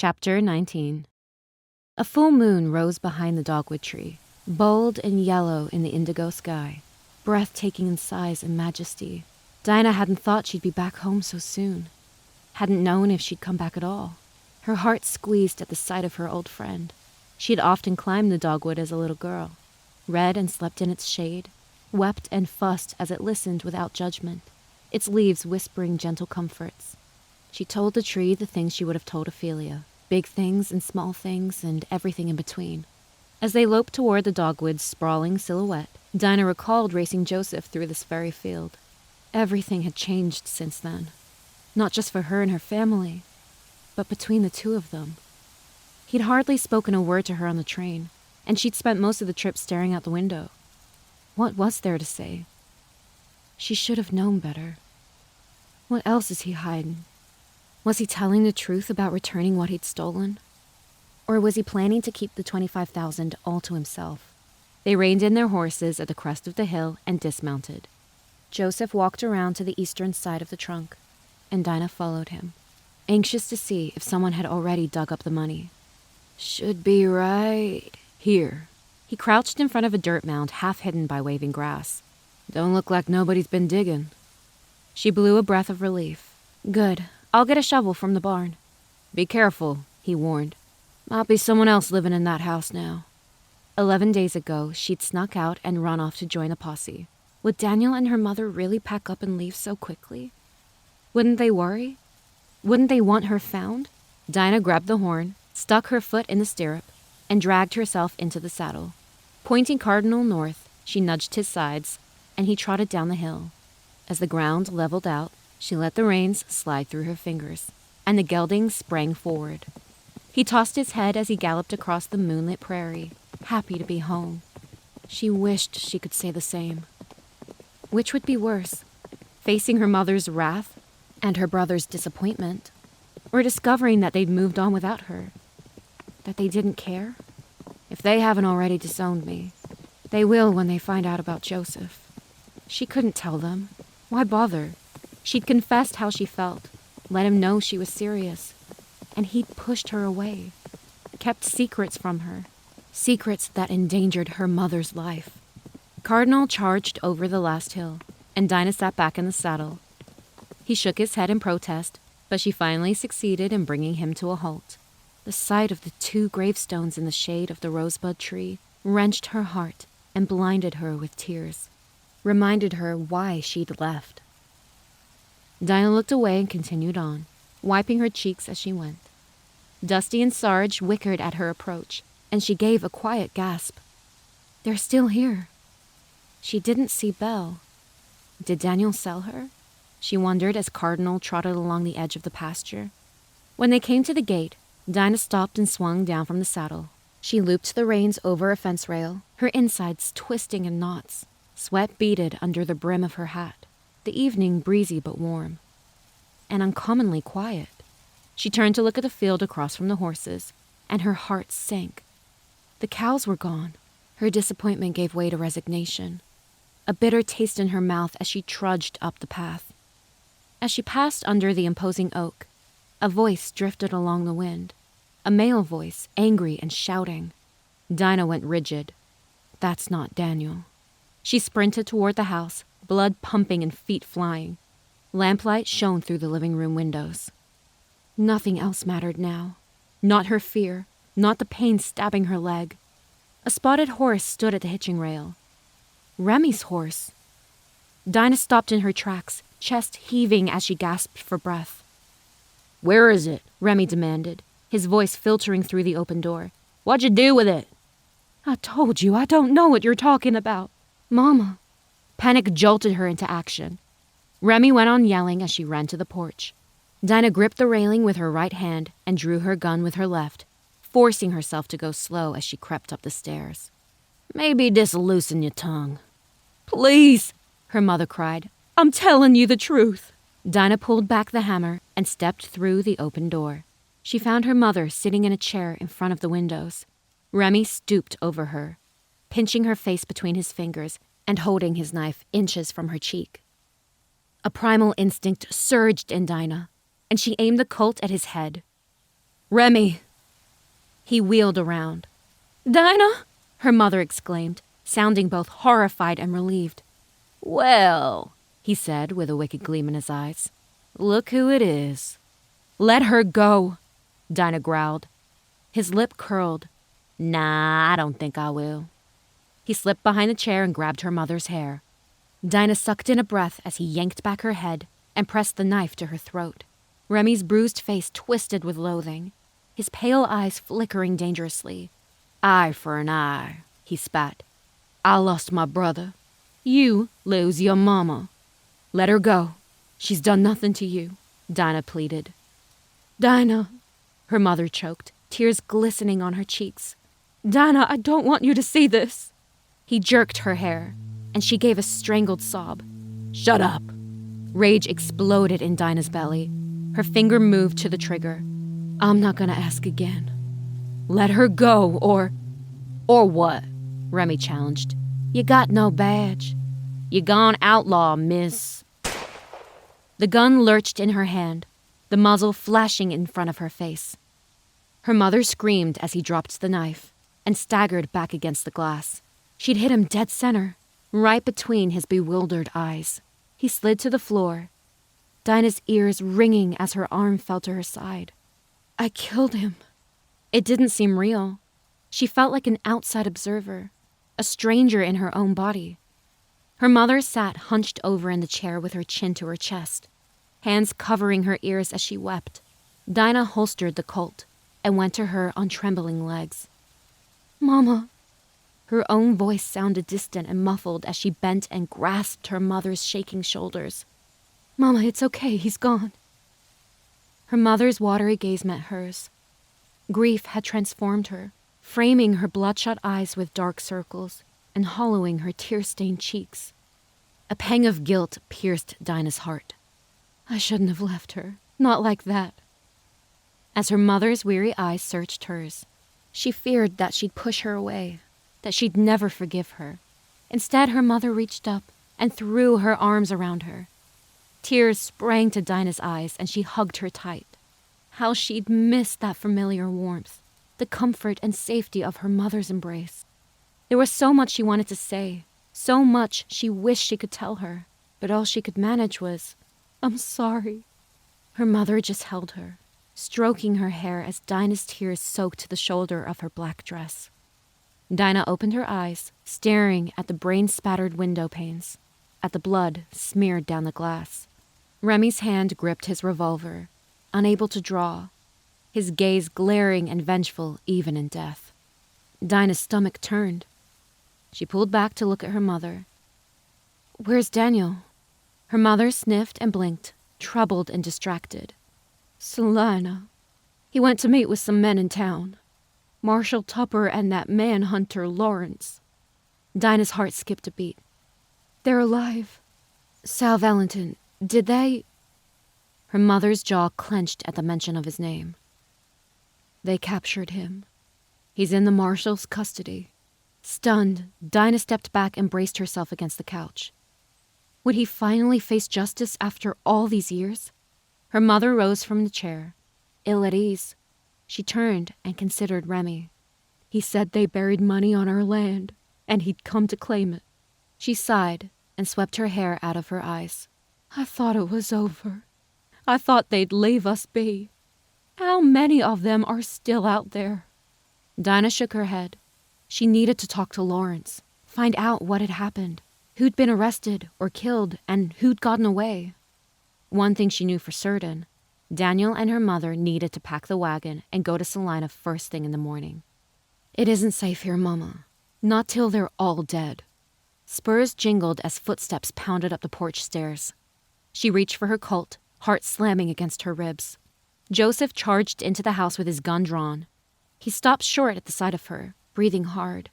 Chapter 19. A full moon rose behind the dogwood tree, bold and yellow in the indigo sky, breathtaking in size and majesty. Dinah hadn't thought she'd be back home so soon. Hadn't known if she'd come back at all. Her heart squeezed at the sight of her old friend. She had often climbed the dogwood as a little girl, read and slept in its shade, wept and fussed as it listened without judgment, its leaves whispering gentle comforts. She told the tree the things she would have told Ophelia, big things and small things and everything in between. As they loped toward the dogwood's sprawling silhouette, Dinah recalled racing Joseph through this very field. Everything had changed since then, not just for her and her family, but between the two of them. He'd hardly spoken a word to her on the train, and she'd spent most of the trip staring out the window. What was there to say? She should have known better. What else is he hiding? Was he telling the truth about returning what he'd stolen? Or was he planning to keep the $25,000 all to himself? They reined in their horses at the crest of the hill and dismounted. Joseph walked around to the eastern side of the trunk, and Dinah followed him, anxious to see if someone had already dug up the money. Should be right here. He crouched in front of a dirt mound half hidden by waving grass. Don't look like nobody's been digging. She blew a breath of relief. Good. I'll get a shovel from the barn. Be careful, he warned. Might be someone else living in that house now. 11 days ago, she'd snuck out and run off to join a posse. Would Daniel and her mother really pack up and leave so quickly? Wouldn't they worry? Wouldn't they want her found? Dinah grabbed the horn, stuck her foot in the stirrup, and dragged herself into the saddle. Pointing cardinal north, she nudged his sides, and he trotted down the hill. As the ground leveled out, she let the reins slide through her fingers, and the gelding sprang forward. He tossed his head as he galloped across the moonlit prairie, happy to be home. She wished she could say the same. Which would be worse, facing her mother's wrath and her brother's disappointment, or discovering that they'd moved on without her, that they didn't care? If they haven't already disowned me, they will when they find out about Joseph. She couldn't tell them. Why bother? She'd confessed how she felt, let him know she was serious, and he'd pushed her away, kept secrets from her, secrets that endangered her mother's life. Cardinal charged over the last hill, and Dinah sat back in the saddle. He shook his head in protest, but she finally succeeded in bringing him to a halt. The sight of the 2 gravestones in the shade of the rosebud tree wrenched her heart and blinded her with tears, reminded her why she'd left. Dinah looked away and continued on, wiping her cheeks as she went. Dusty and Sarge whickered at her approach, and she gave a quiet gasp. They're still here. She didn't see Belle. Did Daniel sell her? She wondered as Cardinal trotted along the edge of the pasture. When they came to the gate, Dinah stopped and swung down from the saddle. She looped the reins over a fence rail, her insides twisting in knots. Sweat beaded under the brim of her hat. The evening breezy but warm, and uncommonly quiet. She turned to look at the field across from the horses, and her heart sank. The cows were gone. Her disappointment gave way to resignation, a bitter taste in her mouth as she trudged up the path. As she passed under the imposing oak, a voice drifted along the wind, a male voice, angry and shouting. Dinah went rigid. That's not Daniel. She sprinted toward the house, blood pumping and feet flying. Lamplight shone through the living room windows. Nothing else mattered now. Not her fear, not the pain stabbing her leg. A spotted horse stood at the hitching rail. Remy's horse. Dinah stopped in her tracks, chest heaving as she gasped for breath. Where is it? Remy demanded, his voice filtering through the open door. What'd you do with it? I told you, I don't know what you're talking about. Mama. Panic jolted her into action. Remy went on yelling as she ran to the porch. Dinah gripped the railing with her right hand and drew her gun with her left, forcing herself to go slow as she crept up the stairs. Maybe just loosen your tongue. Please, her mother cried. I'm telling you the truth. Dinah pulled back the hammer and stepped through the open door. She found her mother sitting in a chair in front of the windows. Remy stooped over her, pinching her face between his fingers and holding his knife inches from her cheek. A primal instinct surged in Dinah, and she aimed the Colt at his head. Remy! He wheeled around. Dinah! Her mother exclaimed, sounding both horrified and relieved. Well, he said with a wicked gleam in his eyes. Look who it is. Let her go, Dinah growled. His lip curled. Nah, I don't think I will. He slipped behind the chair and grabbed her mother's hair. Dinah sucked in a breath as he yanked back her head and pressed the knife to her throat. Remy's bruised face twisted with loathing, his pale eyes flickering dangerously. Eye for an eye, he spat. I lost my brother. You lose your mama. Let her go. She's done nothing to you, Dinah pleaded. Dinah, her mother choked, tears glistening on her cheeks. Dinah, I don't want you to see this. He jerked her hair, and she gave a strangled sob. Shut up. Rage exploded in Dinah's belly. Her finger moved to the trigger. I'm not gonna ask again. Let her go, or what? Remy challenged. You got no badge. You gone outlaw, miss. The gun lurched in her hand, the muzzle flashing in front of her face. Her mother screamed as he dropped the knife and staggered back against the glass. She'd hit him dead center, right between his bewildered eyes. He slid to the floor, Dinah's ears ringing as her arm fell to her side. I killed him. It didn't seem real. She felt like an outside observer, a stranger in her own body. Her mother sat hunched over in the chair with her chin to her chest, hands covering her ears as she wept. Dinah holstered the Colt and went to her on trembling legs. Mama. Her own voice sounded distant and muffled as she bent and grasped her mother's shaking shoulders. Mama, it's okay, he's gone. Her mother's watery gaze met hers. Grief had transformed her, framing her bloodshot eyes with dark circles and hollowing her tear-stained cheeks. A pang of guilt pierced Dinah's heart. I shouldn't have left her, not like that. As her mother's weary eyes searched hers, she feared that she'd push her away, that she'd never forgive her. Instead, her mother reached up and threw her arms around her. Tears sprang to Dinah's eyes and she hugged her tight. How she'd missed that familiar warmth, the comfort and safety of her mother's embrace. There was so much she wanted to say, so much she wished she could tell her, but all she could manage was, I'm sorry. Her mother just held her, stroking her hair as Dinah's tears soaked the shoulder of her black dress. Dinah opened her eyes, staring at the brain-spattered window panes, at the blood smeared down the glass. Remy's hand gripped his revolver, unable to draw, his gaze glaring and vengeful even in death. Dinah's stomach turned. She pulled back to look at her mother. Where's Daniel? Her mother sniffed and blinked, troubled and distracted. Salina. He went to meet with some men in town. Marshal Tupper and that manhunter Lawrence. Dinah's heart skipped a beat. They're alive. Sal Valentin, did they? Her mother's jaw clenched at the mention of his name. They captured him. He's in the marshal's custody. Stunned, Dinah stepped back and braced herself against the couch. Would he finally face justice after all these years? Her mother rose from the chair, ill at ease. She turned and considered Remy. He said they buried money on our land, and he'd come to claim it. She sighed and swept her hair out of her eyes. I thought it was over. I thought they'd leave us be. How many of them are still out there? Dinah shook her head. She needed to talk to Lawrence, find out what had happened, who'd been arrested or killed, and who'd gotten away. One thing she knew for certain, Daniel and her mother needed to pack the wagon and go to Salina first thing in the morning. It isn't safe here, Mama. Not till they're all dead. Spurs jingled as footsteps pounded up the porch stairs. She reached for her Colt, heart slamming against her ribs. Joseph charged into the house with his gun drawn. He stopped short at the sight of her, breathing hard.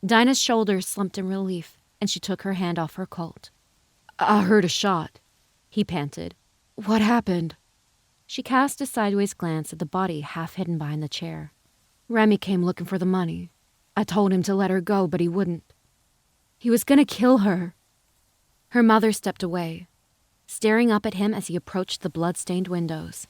Dinah's shoulders slumped in relief, and she took her hand off her Colt. I heard a shot, he panted. What happened? She cast a sideways glance at the body half hidden behind the chair. Remy came looking for the money. I told him to let her go, but he wouldn't. He was gonna kill her. Her mother stepped away, staring up at him as he approached the blood-stained windows.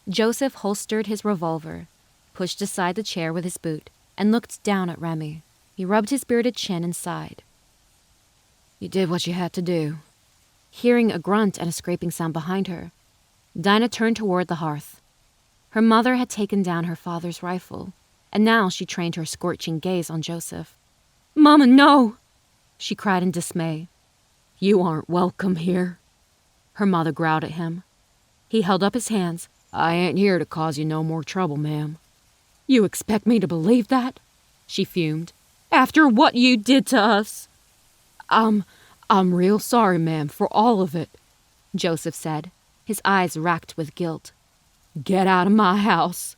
Joseph holstered his revolver, pushed aside the chair with his boot, and looked down at Remy. He rubbed his bearded chin and sighed. You did what you had to do. Hearing a grunt and a scraping sound behind her, Dinah turned toward the hearth. Her mother had taken down her father's rifle, and now she trained her scorching gaze on Joseph. "Mama, no!" she cried in dismay. "You aren't welcome here," her mother growled at him. He held up his hands. "I ain't here to cause you no more trouble, ma'am." "You expect me to believe that?" she fumed. "After what you did to us?" I'm real sorry, ma'am, for all of it," Joseph said, his eyes racked with guilt. "Get out of my house."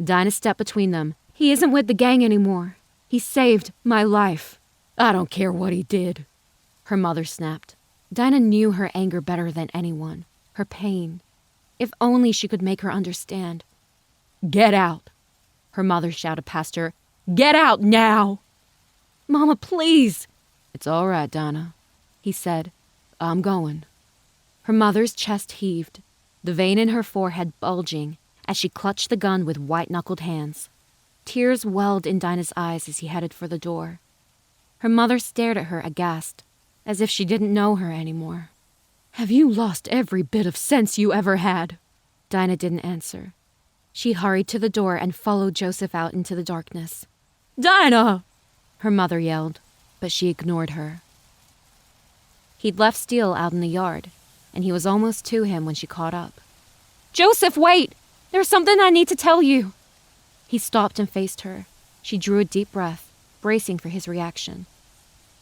Dinah stepped between them. "He isn't with the gang anymore. He saved my life." "I don't care what he did," her mother snapped. Dinah knew her anger better than anyone, her pain. If only she could make her understand. "Get out," her mother shouted past her. "Get out now!" "Mama, please!" "It's all right, Dinah," he said. "I'm going." Her mother's chest heaved, the vein in her forehead bulging as she clutched the gun with white-knuckled hands. Tears welled in Dinah's eyes as he headed for the door. Her mother stared at her aghast, as if she didn't know her anymore. "Have you lost every bit of sense you ever had?" Dinah didn't answer. She hurried to the door and followed Joseph out into the darkness. "Dinah!" her mother yelled, but she ignored her. He'd left Steele out in the yard, and he was almost to him when she caught up. "Joseph, wait! There's something I need to tell you." He stopped and faced her. She drew a deep breath, bracing for his reaction.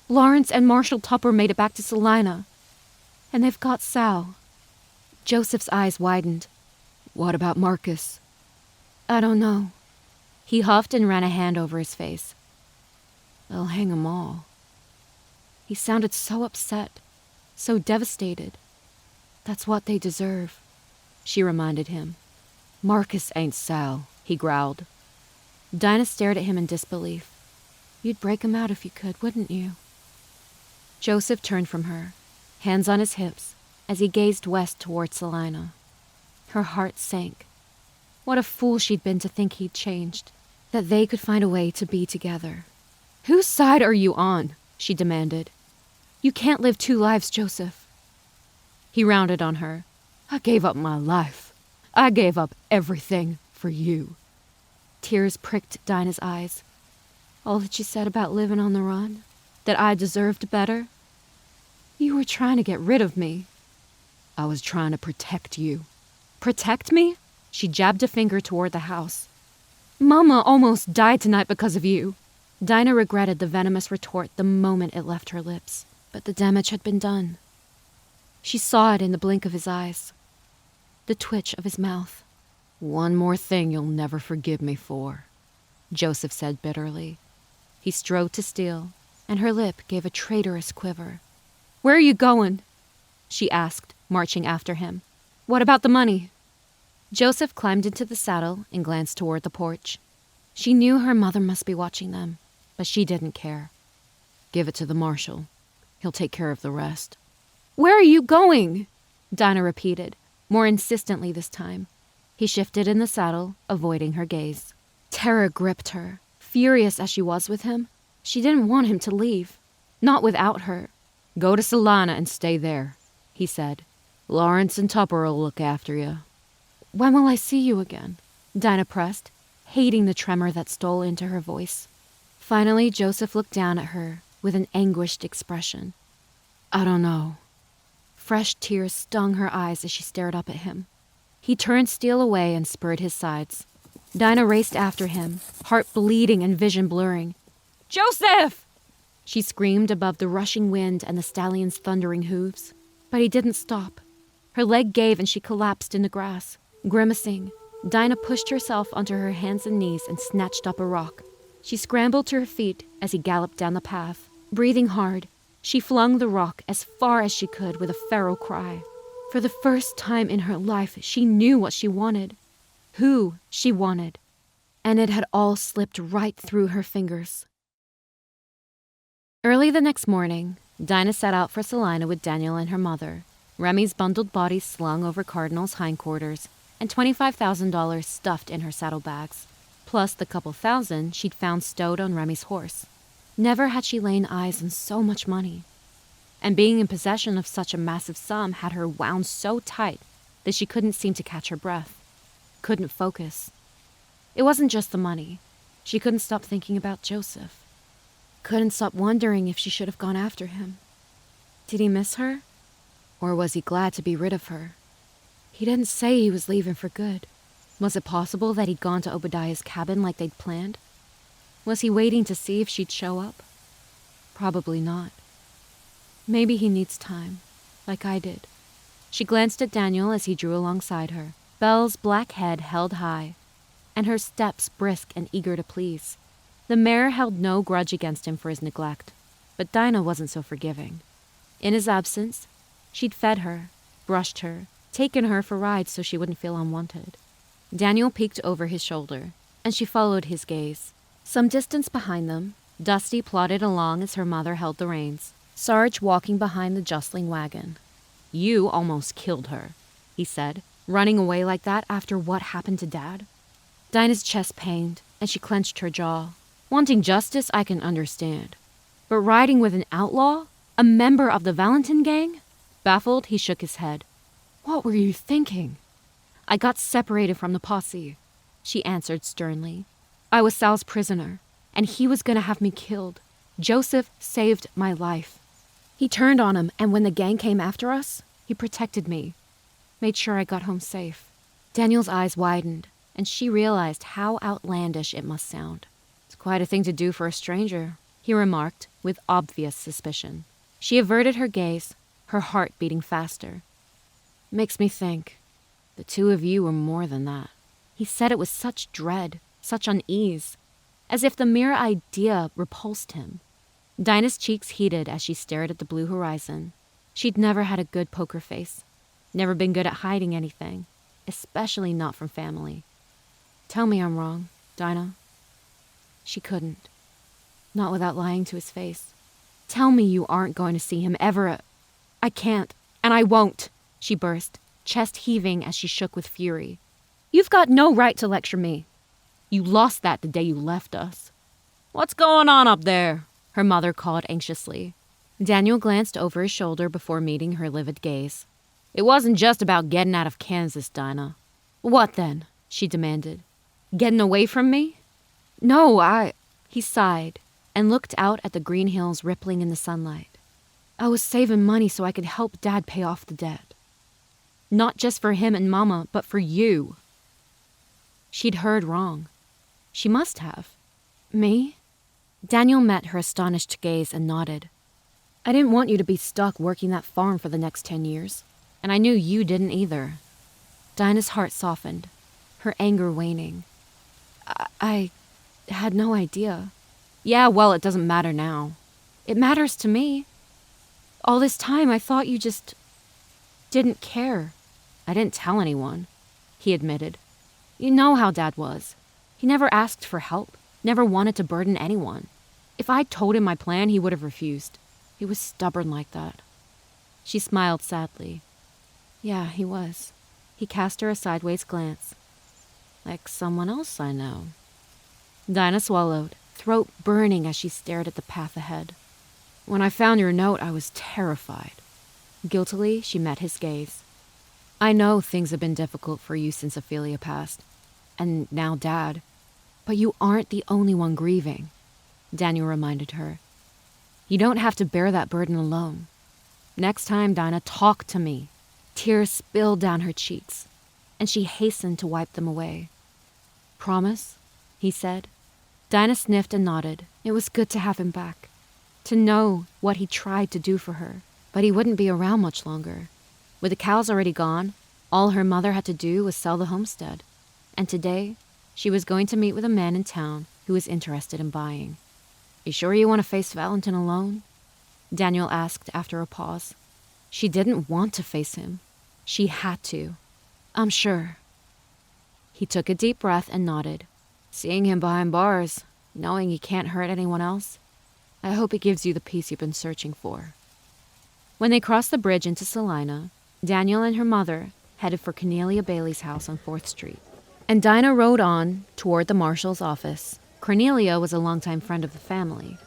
"Lawrence and Marshall Tupper made it back to Salina, and they've got Sal." Joseph's eyes widened. "What about Marcus?" "I don't know." He huffed and ran a hand over his face. "They'll hang 'em all." He sounded so upset, so devastated. "That's what they deserve," she reminded him. "Marcus ain't Sal," he growled. Dinah stared at him in disbelief. "You'd break him out if you could, wouldn't you?" Joseph turned from her, hands on his hips, as he gazed west toward Salina. Her heart sank. What a fool she'd been to think he'd changed, that they could find a way to be together. "Whose side are you on?" she demanded. "You can't live two lives, Joseph." He rounded on her. "I gave up my life. I gave up everything for you." Tears pricked Dinah's eyes. "All that you said about living on the run? That I deserved better? You were trying to get rid of me." "I was trying to protect you." "Protect me?" She jabbed a finger toward the house. "Mama almost died tonight because of you." Dinah regretted the venomous retort the moment it left her lips, but the damage had been done. She saw it in the blink of his eyes, the twitch of his mouth. "One more thing you'll never forgive me for," Joseph said bitterly. He strode to Steele, and her lip gave a traitorous quiver. "Where are you going?" she asked, marching after him. "What about the money?" Joseph climbed into the saddle and glanced toward the porch. She knew her mother must be watching them, but she didn't care. "Give it to the marshal. He'll take care of the rest." "Where are you going?" Dinah repeated, more insistently this time. He shifted in the saddle, avoiding her gaze. Terror gripped her. Furious as she was with him, she didn't want him to leave. Not without her. "Go to Salina and stay there," he said. "Lawrence and Tupper will look after you." "When will I see you again?" Dinah pressed, hating the tremor that stole into her voice. Finally, Joseph looked down at her with an anguished expression. "I don't know." Fresh tears stung her eyes as she stared up at him. He turned Steele away and spurred his sides. Dinah raced after him, heart bleeding and vision blurring. "Joseph!" she screamed above the rushing wind and the stallion's thundering hooves. But he didn't stop. Her leg gave and she collapsed in the grass. Grimacing, Dinah pushed herself onto her hands and knees and snatched up a rock. She scrambled to her feet as he galloped down the path. Breathing hard, she flung the rock as far as she could with a feral cry. For the first time in her life, she knew what she wanted, who she wanted, and it had all slipped right through her fingers. Early the next morning, Dinah set out for Salina with Daniel and her mother, Remy's bundled body slung over Cardinal's hindquarters, and $25,000 stuffed in her saddlebags, plus the couple thousand she'd found stowed on Remy's horse. Never had she laid eyes on so much money. And being in possession of such a massive sum had her wound so tight that she couldn't seem to catch her breath, couldn't focus. It wasn't just the money. She couldn't stop thinking about Joseph. Couldn't stop wondering if she should have gone after him. Did he miss her? Or was he glad to be rid of her? He didn't say he was leaving for good. Was it possible that he'd gone to Obadiah's cabin like they'd planned? Was he waiting to see if she'd show up? Probably not. Maybe he needs time, like I did. She glanced at Daniel as he drew alongside her, Belle's black head held high, and her steps brisk and eager to please. The mare held no grudge against him for his neglect, but Dinah wasn't so forgiving. In his absence, she'd fed her, brushed her, taken her for rides so she wouldn't feel unwanted. Daniel peeked over his shoulder, and she followed his gaze. Some distance behind them, Dusty plodded along as her mother held the reins, Sarge walking behind the jostling wagon. "You almost killed her," he said, "running away like that after what happened to Dad." Dinah's chest pained, and she clenched her jaw. Wanting justice, I can understand. But riding with an outlaw? A member of the Valentin gang? Baffled, he shook his head. "What were you thinking?" "I got separated from the posse," she answered sternly. "I was Sal's prisoner, and he was gonna have me killed. Joseph saved my life. He turned on him, and when the gang came after us, he protected me. Made sure I got home safe." Daniel's eyes widened, and she realized how outlandish it must sound. "It's quite a thing to do for a stranger," he remarked with obvious suspicion. She averted her gaze, her heart beating faster. "Makes me think the two of you were more than that." He said it with such dread, such unease, as if the mere idea repulsed him. Dinah's cheeks heated as she stared at the blue horizon. She'd never had a good poker face, never been good at hiding anything, especially not from family. "Tell me I'm wrong, Dinah." She couldn't. Not without lying to his face. "Tell me you aren't going to see him ever. I can't, and I won't," she burst, chest heaving as she shook with fury. "You've got no right to lecture me. You lost that the day you left us." "What's going on up there?" her mother called anxiously. Daniel glanced over his shoulder before meeting her livid gaze. "It wasn't just about getting out of Kansas, Dinah." "What then?" she demanded. "Getting away from me?" "No, He sighed and looked out at the green hills rippling in the sunlight. "I was saving money so I could help Dad pay off the debt. Not just for him and Mama, but for you." She'd heard wrong. She must have. "Me?" Daniel met her astonished gaze and nodded. "I didn't want you to be stuck working that farm for the next 10 years, and I knew you didn't either." Dinah's heart softened, her anger waning. I had no idea." "Yeah, well, it doesn't matter now." "It matters to me. All this time I thought you just didn't care." "I didn't tell anyone," he admitted. "You know how Dad was. He never asked for help, never wanted to burden anyone. If I'd told him my plan, he would have refused. He was stubborn like that." She smiled sadly. "Yeah, he was." He cast her a sideways glance. "Like someone else I know." Dinah swallowed, throat burning as she stared at the path ahead. "When I found your note, I was terrified." Guiltily, she met his gaze. "I know things have been difficult for you since Ophelia passed, and now Dad. But you aren't the only one grieving," Daniel reminded her. "You don't have to bear that burden alone. Next time, Dinah, talk to me." Tears spilled down her cheeks, and she hastened to wipe them away. "Promise?" he said. Dinah sniffed and nodded. It was good to have him back, to know what he tried to do for her. But he wouldn't be around much longer. With the cows already gone, all her mother had to do was sell the homestead. And today, she was going to meet with a man in town who was interested in buying. "You sure you want to face Valentin alone?" Daniel asked after a pause. She didn't want to face him. She had to. "I'm sure." He took a deep breath and nodded. "Seeing him behind bars, knowing he can't hurt anyone else, I hope it gives you the peace you've been searching for." When they crossed the bridge into Salina, Daniel and her mother headed for Cornelia Bailey's house on 4th Street. And Dinah rode on toward the marshal's office. Cornelia was a longtime friend of the family,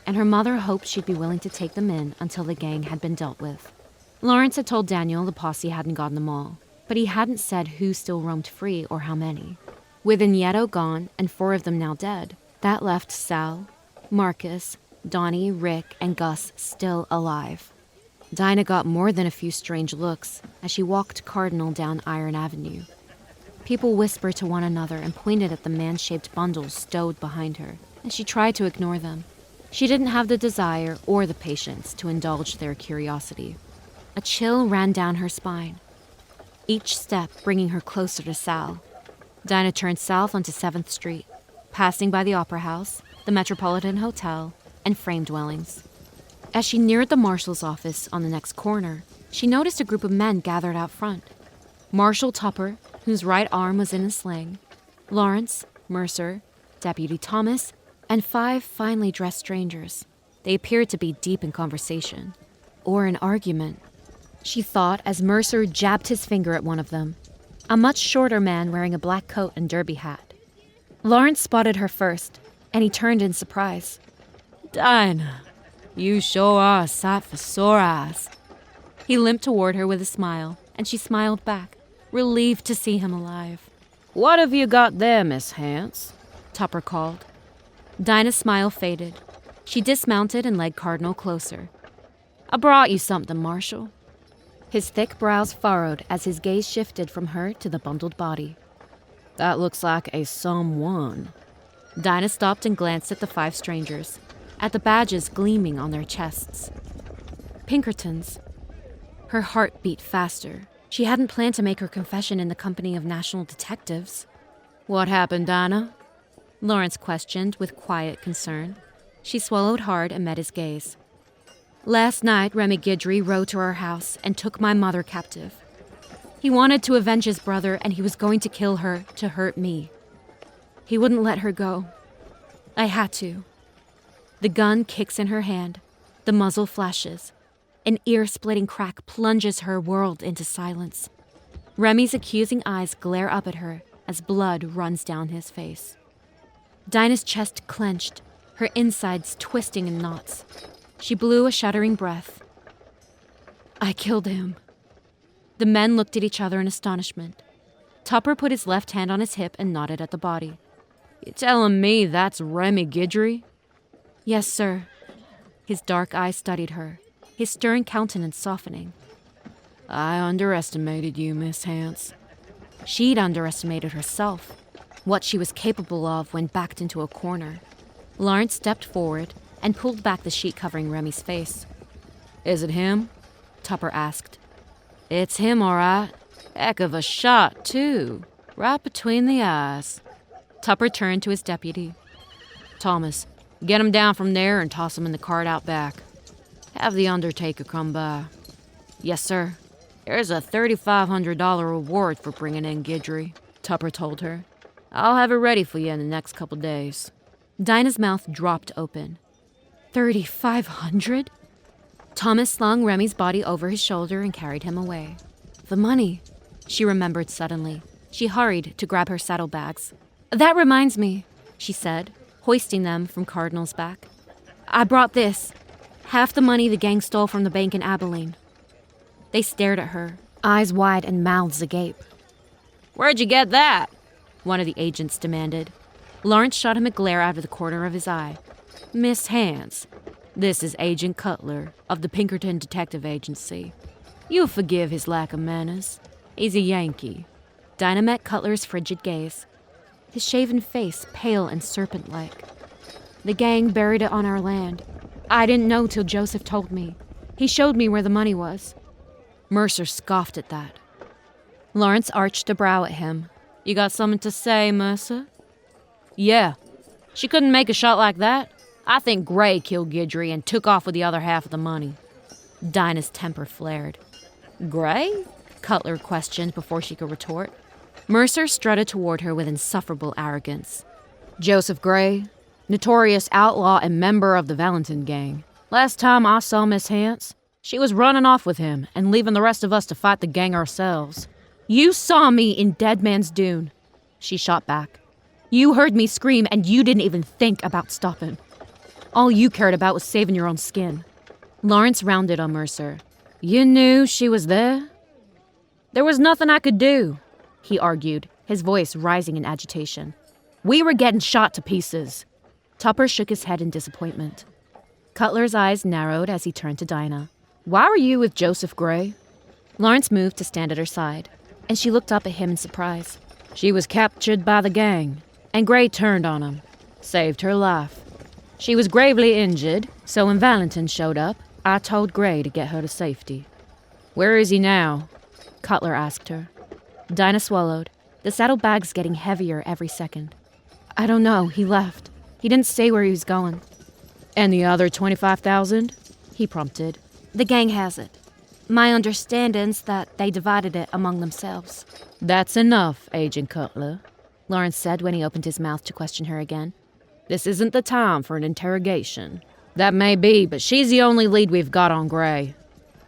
and her mother hoped she'd be willing to take them in until the gang had been dealt with. Lawrence had told Daniel the posse hadn't gotten them all, but he hadn't said who still roamed free or how many. With Nieto gone and 4 of them now dead, that left Sal, Marcus, Donnie, Rick, and Gus still alive. Dinah got more than a few strange looks as she walked Cardinal down Iron Avenue. People whispered to one another and pointed at the man-shaped bundles stowed behind her, and she tried to ignore them. She didn't have the desire or the patience to indulge their curiosity. A chill ran down her spine, each step bringing her closer to Sal. Dinah turned south onto 7th Street, passing by the Opera House, the Metropolitan Hotel, and frame dwellings. As she neared the marshal's office on the next corner, she noticed a group of men gathered out front. Marshal Tupper, whose right arm was in a sling, Lawrence, Mercer, Deputy Thomas, and 5 finely dressed strangers. They appeared to be deep in conversation, or an argument, she thought as Mercer jabbed his finger at one of them, a much shorter man wearing a black coat and derby hat. Lawrence spotted her first, and he turned in surprise. "Dinah, you sure are a sight for sore eyes." He limped toward her with a smile, and she smiled back, relieved to see him alive. "What have you got there, Miss Hance?" Tupper called. Dinah's smile faded. She dismounted and led Cardinal closer. "I brought you something, Marshal." His thick brows furrowed as his gaze shifted from her to the bundled body. "That looks like a someone." Dinah stopped and glanced at the 5 strangers, at the badges gleaming on their chests. Pinkertons. Her heart beat faster. She hadn't planned to make her confession in the company of national detectives. "What happened, Dinah?" Lawrence questioned with quiet concern. She swallowed hard and met his gaze. "Last night, Remy Guidry rode to our house and took my mother captive. He wanted to avenge his brother, and he was going to kill her to hurt me. He wouldn't let her go. I had to." The gun kicks in her hand. The muzzle flashes. An ear-splitting crack plunges her world into silence. Remy's accusing eyes glare up at her as blood runs down his face. Dinah's chest clenched, her insides twisting in knots. She blew a shuddering breath. "I killed him." The men looked at each other in astonishment. Tupper put his left hand on his hip and nodded at the body. "You telling me that's Remy Guidry?" "Yes, sir." His dark eyes studied her, his stern countenance softening. "I underestimated you, Miss Hance." She'd underestimated herself, what she was capable of when backed into a corner. Lawrence stepped forward and pulled back the sheet covering Remy's face. "Is it him?" Tupper asked. "It's him, all right. Heck of a shot, too. Right between the eyes." Tupper turned to his deputy. "Thomas, get him down from there and toss him in the cart out back. Have the undertaker come by." "Yes, sir." "There's a $3,500 reward for bringing in Guidry," Tupper told her. "I'll have it ready for you in the next couple days." Dinah's mouth dropped open. $3,500? Thomas slung Remy's body over his shoulder and carried him away. The money, she remembered suddenly. She hurried to grab her saddlebags. "That reminds me," she said, hoisting them from Cardinal's back. "I brought this. Half the money the gang stole from the bank in Abilene." They stared at her, eyes wide and mouths agape. "Where'd you get that?" one of the agents demanded. Lawrence shot him a glare out of the corner of his eye. "Miss Hance, this is Agent Cutler of the Pinkerton Detective Agency. You'll forgive his lack of manners. He's a Yankee." Dinah met Cutler's frigid gaze, his shaven face pale and serpent-like. "The gang buried it on our land. I didn't know till Joseph told me. He showed me where the money was." Mercer scoffed at that. Lawrence arched a brow at him. "You got something to say, Mercer?" "Yeah. She couldn't make a shot like that. I think Gray killed Guidry and took off with the other half of the money." Dinah's temper flared. "Gray?" Cutler questioned before she could retort. Mercer strutted toward her with insufferable arrogance. "Joseph Gray, notorious outlaw and member of the Valentin gang. Last time I saw Miss Hance, she was running off with him and leaving the rest of us to fight the gang ourselves." You saw me in Dead Man's Dune, she shot back. You heard me scream and you didn't even think about stopping. All you cared about was saving your own skin. Lawrence rounded on Mercer. You knew she was there? There was nothing I could do, he argued, his voice rising in agitation. We were getting shot to pieces. Tupper shook his head in disappointment. Cutler's eyes narrowed as he turned to Dinah. Why were you with Joseph Gray? Lawrence moved to stand at her side, and she looked up at him in surprise. She was captured by the gang, and Gray turned on him. Saved her life. She was gravely injured, so when Valentin showed up, I told Gray to get her to safety. Where is he now? Cutler asked her. Dinah swallowed, the saddlebags getting heavier every second. I don't know, he left. He didn't say where he was going. And the other 25,000? He prompted. The gang has it. My understanding's that they divided it among themselves. That's enough, Agent Cutler, Lawrence said when he opened his mouth to question her again. This isn't the time for an interrogation. That may be, but she's the only lead we've got on Gray.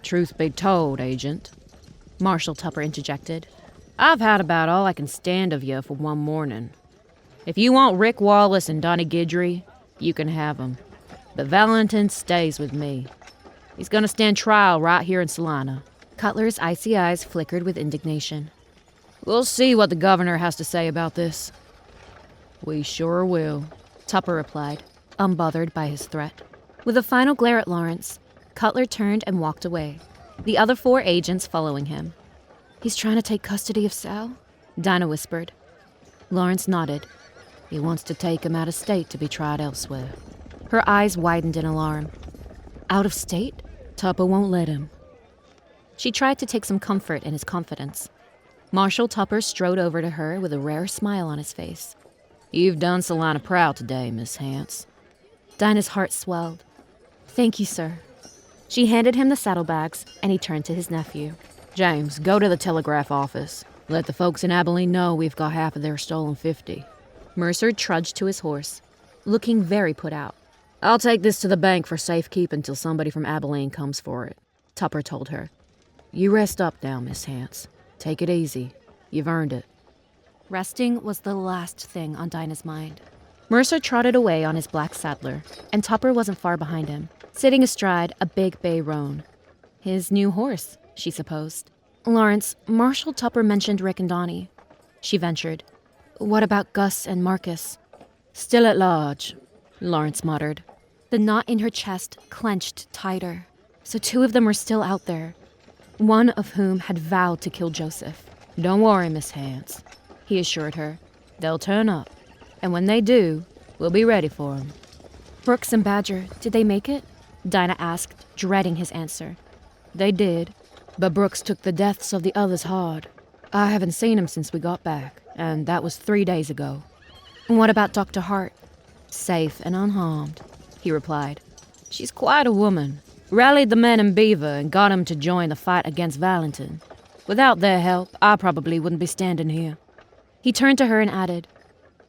Truth be told, Agent, Marshal Tupper interjected. I've had about all I can stand of you for one morning. If you want Rick Wallace and Donnie Guidry, you can have them. But Valentin stays with me. He's gonna stand trial right here in Salina. Cutler's icy eyes flickered with indignation. We'll see what the governor has to say about this. We sure will, Tupper replied, unbothered by his threat. With a final glare at Lawrence, Cutler turned and walked away, the other 4 agents following him. He's trying to take custody of Sal? Dinah whispered. Lawrence nodded. He wants to take him out of state to be tried elsewhere. Her eyes widened in alarm. Out of state? Tupper won't let him. She tried to take some comfort in his confidence. Marshal Tupper strode over to her with a rare smile on his face. You've done Salina proud today, Miss Hance. Dinah's heart swelled. Thank you, sir. She handed him the saddlebags, and he turned to his nephew. James, go to the telegraph office. Let the folks in Abilene know we've got half of their stolen 50. Mercer trudged to his horse, looking very put out. I'll take this to the bank for safekeeping until somebody from Abilene comes for it, Tupper told her. You rest up now, Miss Hance. Take it easy. You've earned it. Resting was the last thing on Dinah's mind. Mercer trotted away on his black saddler, and Tupper wasn't far behind him, sitting astride a big bay roan. His new horse, she supposed. Lawrence, Marshal Tupper mentioned Rick and Donnie. She ventured. What about Gus and Marcus? Still at large, Lawrence muttered. The knot in her chest clenched tighter. So 2 of them were still out there, one of whom had vowed to kill Joseph. Don't worry, Miss Hance, he assured her. They'll turn up, and when they do, we'll be ready for them. Brooks and Badger, did they make it? Dinah asked, dreading his answer. They did, but Brooks took the deaths of the others hard. I haven't seen him since we got back, and that was 3 days ago. And what about Dr. Hart? Safe and unharmed, he replied. She's quite a woman. Rallied the men in Beaver and got 'em to join the fight against Valentin. Without their help, I probably wouldn't be standing here. He turned to her and added,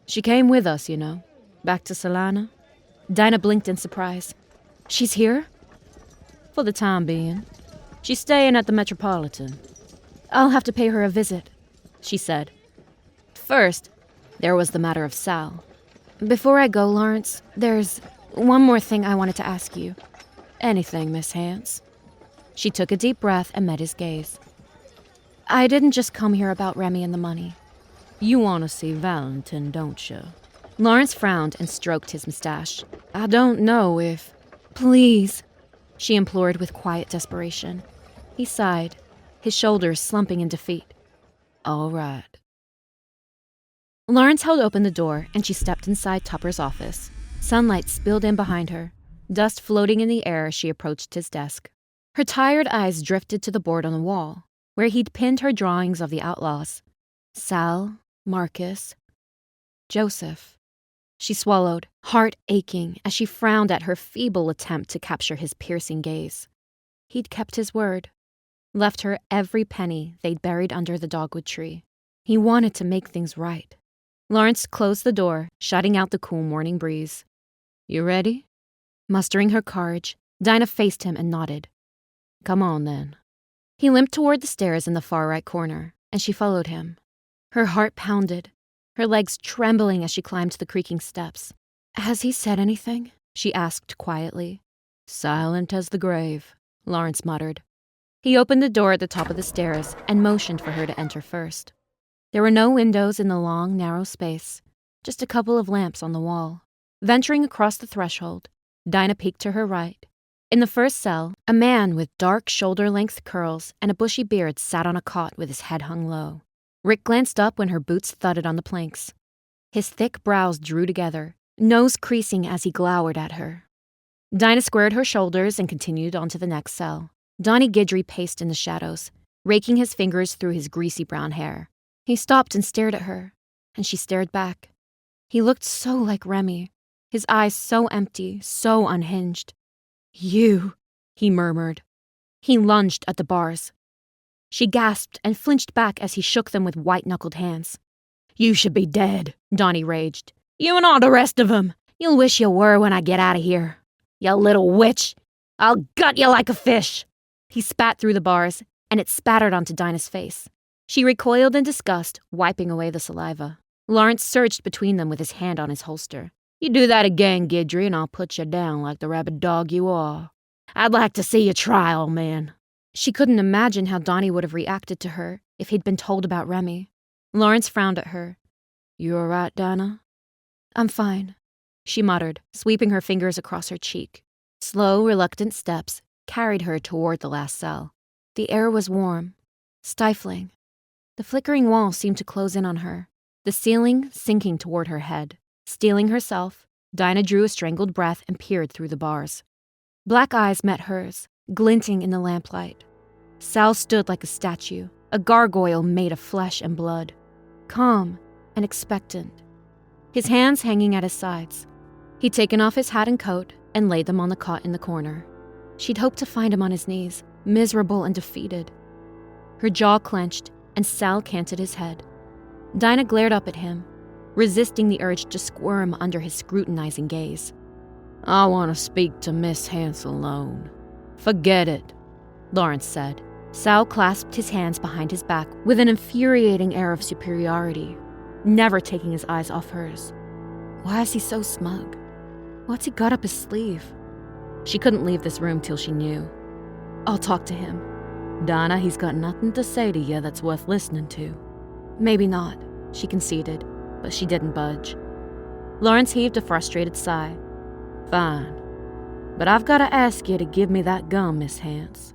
She came with us, you know, back to Salina. Dinah blinked in surprise. She's here? For the time being. She's staying at the Metropolitan. I'll have to pay her a visit, she said. First, there was the matter of Sal. Before I go, Lawrence, there's one more thing I wanted to ask you. Anything, Miss Hance. She took a deep breath and met his gaze. I didn't just come here about Remy and the money. You want to see Valentin, don't you? Lawrence frowned and stroked his mustache. I don't know if... Please, she implored with quiet desperation. He sighed, his shoulders slumping in defeat. All right. Lawrence held open the door, and she stepped inside Tupper's office. Sunlight spilled in behind her, dust floating in the air as she approached his desk. Her tired eyes drifted to the board on the wall, where he'd pinned her drawings of the outlaws. Sal, Marcus, Joseph. She swallowed, heart aching, as she frowned at her feeble attempt to capture his piercing gaze. He'd kept his word, left her every penny they'd buried under the dogwood tree. He wanted to make things right. Lawrence closed the door, shutting out the cool morning breeze. You ready? Mustering her courage, Dinah faced him and nodded. Come on, then. He limped toward the stairs in the far right corner, and she followed him. Her heart pounded, her legs trembling as she climbed the creaking steps. "Has he said anything?" she asked quietly. "Silent as the grave," Lawrence muttered. He opened the door at the top of the stairs and motioned for her to enter first. There were no windows in the long, narrow space, just a couple of lamps on the wall. Venturing across the threshold, Dinah peeked to her right. In the first cell, a man with dark shoulder-length curls and a bushy beard sat on a cot with his head hung low. Rick glanced up when her boots thudded on the planks. His thick brows drew together, nose creasing as he glowered at her. Dinah squared her shoulders and continued on to the next cell. Donnie Guidry paced in the shadows, raking his fingers through his greasy brown hair. He stopped and stared at her, and she stared back. He looked so like Remy, his eyes so empty, so unhinged. "You," he murmured. He lunged at the bars. She gasped and flinched back as he shook them with white-knuckled hands. "You should be dead," Donnie raged. "You and all the rest of them. You'll wish you were when I get out of here. You little witch. I'll gut you like a fish." He spat through the bars, and it spattered onto Dinah's face. She recoiled in disgust, wiping away the saliva. Lawrence surged between them with his hand on his holster. "You do that again, Guidry, and I'll put you down like the rabid dog you are. I'd like to see you try, old man." She couldn't imagine how Donnie would have reacted to her if he'd been told about Remy. Lawrence frowned at her. "You all right, Dinah?" "I'm fine," she muttered, sweeping her fingers across her cheek. Slow, reluctant steps carried her toward the last cell. The air was warm, stifling. The flickering wall seemed to close in on her, the ceiling sinking toward her head. Steeling herself, Dinah drew a strangled breath and peered through the bars. Black eyes met hers, glinting in the lamplight. Sal stood like a statue, a gargoyle made of flesh and blood, calm and expectant, his hands hanging at his sides. He'd taken off his hat and coat and laid them on the cot in the corner. She'd hoped to find him on his knees, miserable and defeated. Her jaw clenched, and Sal canted his head. Dinah glared up at him, resisting the urge to squirm under his scrutinizing gaze. "I want to speak to Miss Hance alone." "Forget it," Lawrence said. Sal clasped his hands behind his back with an infuriating air of superiority, never taking his eyes off hers. Why is he so smug? What's he got up his sleeve? She couldn't leave this room till she knew. "I'll talk to him." "Dinah, he's got nothing to say to you that's worth listening to." "Maybe not," she conceded, but she didn't budge. Lawrence heaved a frustrated sigh. "Fine. But I've got to ask you to give me that gum, Miss Hance."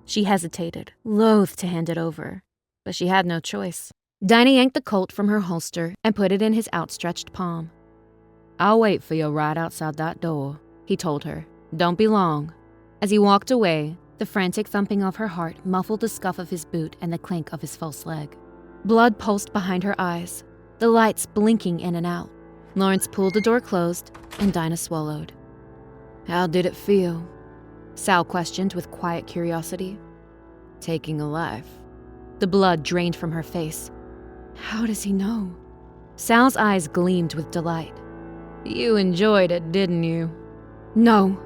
She hesitated, loath to hand it over, but she had no choice. Dinah yanked the Colt from her holster and put it in his outstretched palm. "I'll wait for you right outside that door," he told her. "Don't be long." As he walked away, the frantic thumping of her heart muffled the scuff of his boot and the clink of his false leg. Blood pulsed behind her eyes, the lights blinking in and out. Lawrence pulled the door closed, and Dinah swallowed. "How did it feel?" Sal questioned with quiet curiosity. "Taking a life." The blood drained from her face. How does he know? Sal's eyes gleamed with delight. "You enjoyed it, didn't you?" "No."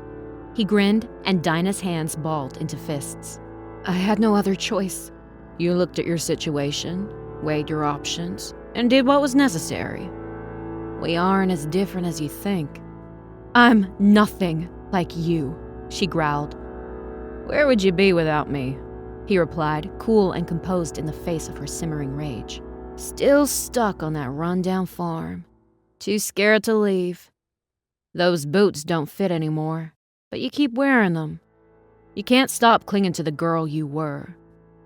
He grinned, and Dinah's hands balled into fists. "I had no other choice." "You looked at your situation, weighed your options, and did what was necessary. We aren't as different as you think." "I'm nothing like you," she growled. "Where would you be without me?" he replied, cool and composed in the face of her simmering rage. "Still stuck on that rundown farm. Too scared to leave. Those boots don't fit anymore, but you keep wearing them. You can't stop clinging to the girl you were,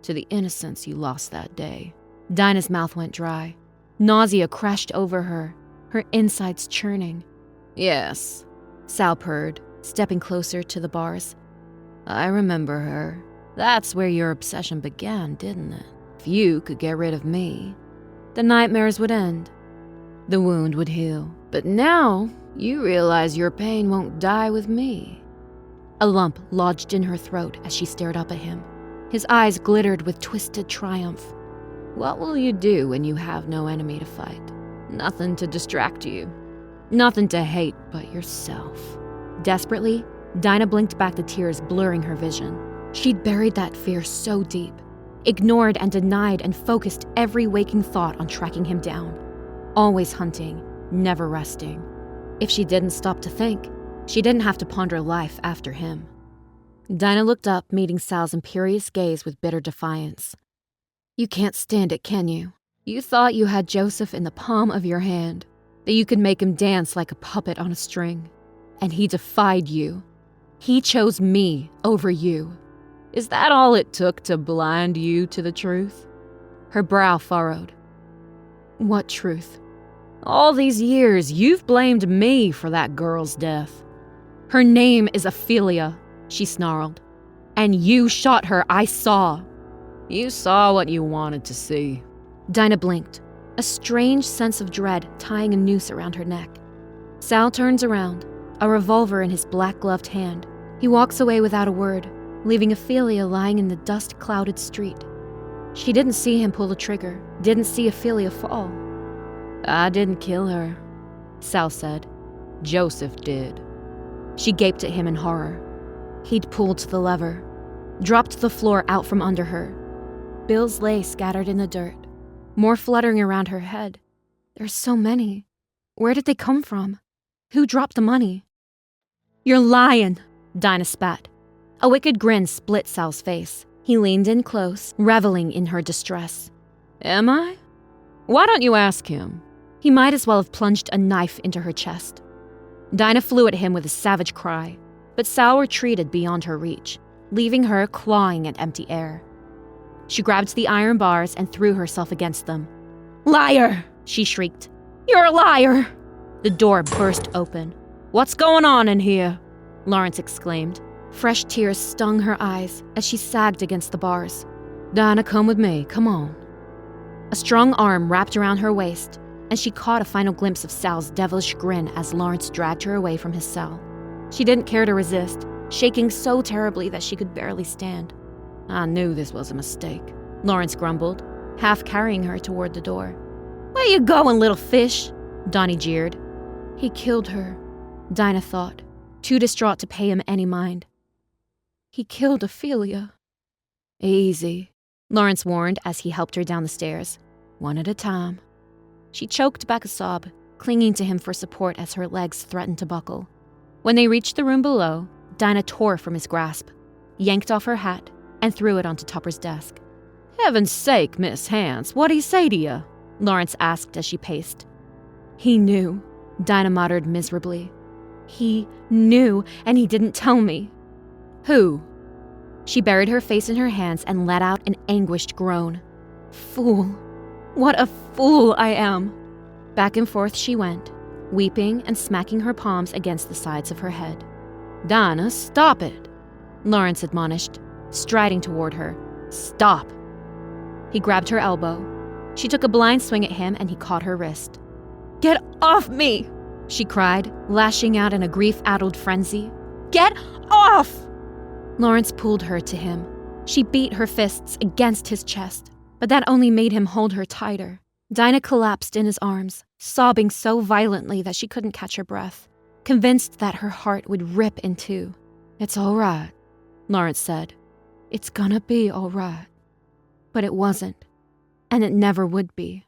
to the innocence you lost that day." Dinah's mouth went dry. Nausea crashed over her, her insides churning. "Yes," Sal purred, stepping closer to the bars. "I remember her. That's where your obsession began, didn't it? If you could get rid of me, the nightmares would end. The wound would heal. But now, you realize your pain won't die with me." A lump lodged in her throat as she stared up at him. His eyes glittered with twisted triumph. "What will you do when you have no enemy to fight? Nothing to distract you. Nothing to hate but yourself." Desperately, Dinah blinked back the tears blurring her vision. She'd buried that fear so deep. ignored and denied and focused every waking thought on tracking him down. Always hunting, never resting. If she didn't stop to think, she didn't have to ponder life after him. Dinah looked up, meeting Sal's imperious gaze with bitter defiance. You can't stand it, can you? You thought you had Joseph in the palm of your hand, that you could make him dance like a puppet on a string. And he defied you. He chose me over you. Is that all it took to blind you to the truth? Her brow furrowed. What truth? All these years, you've blamed me for that girl's death. Her name is Ophelia, she snarled. And you shot her, I saw. You saw what you wanted to see. Dinah blinked, a strange sense of dread tying a noose around her neck. Sal turns around, a revolver in his black-gloved hand. He walks away without a word, leaving Ophelia lying in the dust-clouded street. She didn't see him pull the trigger, didn't see Ophelia fall. I didn't kill her, Sal said. Joseph did. She gaped at him in horror. He'd pulled the lever, dropped the floor out from under her. Bills lay scattered in the dirt, more fluttering around her head. There's so many. Where did they come from? Who dropped the money? You're lying, Dinah spat. A wicked grin split Sal's face. He leaned in close, reveling in her distress. Am I? Why don't you ask him? He might as well have plunged a knife into her chest. Dinah flew at him with a savage cry, but Sal retreated beyond her reach, leaving her clawing at empty air. She grabbed the iron bars and threw herself against them. Liar! She shrieked. You're a liar! The door burst open. What's going on in here? Lawrence exclaimed. Fresh tears stung her eyes as she sagged against the bars. Dinah, come with me, come on. A strong arm wrapped around her waist, and she caught a final glimpse of Sal's devilish grin as Lawrence dragged her away from his cell. She didn't care to resist, shaking so terribly that she could barely stand. I knew this was a mistake, Lawrence grumbled, half carrying her toward the door. Where you going, little fish? Donnie jeered. He killed her, Dinah thought, too distraught to pay him any mind. He killed Ophelia. Easy, Lawrence warned as he helped her down the stairs, one at a time. She choked back a sob, clinging to him for support as her legs threatened to buckle. When they reached the room below, Dinah tore from his grasp, yanked off her hat, and threw it onto Tupper's desk. Heaven's sake, Miss Hance, what'd he say to you? Lawrence asked as she paced. He knew, Dinah muttered miserably. He knew, and he didn't tell me. Who? She buried her face in her hands and let out an anguished groan. Fool. What a fool I am. Back and forth she went, weeping and smacking her palms against the sides of her head. Dinah, stop it, Lawrence admonished, striding toward her. Stop. He grabbed her elbow. She took a blind swing at him and he caught her wrist. Get off me, she cried, lashing out in a grief-addled frenzy. Get off! Lawrence pulled her to him. She beat her fists against his chest, but that only made him hold her tighter. Dinah collapsed in his arms, sobbing so violently that she couldn't catch her breath, convinced that her heart would rip in two. It's all right, Lawrence said. It's gonna be all right. But it wasn't, and it never would be.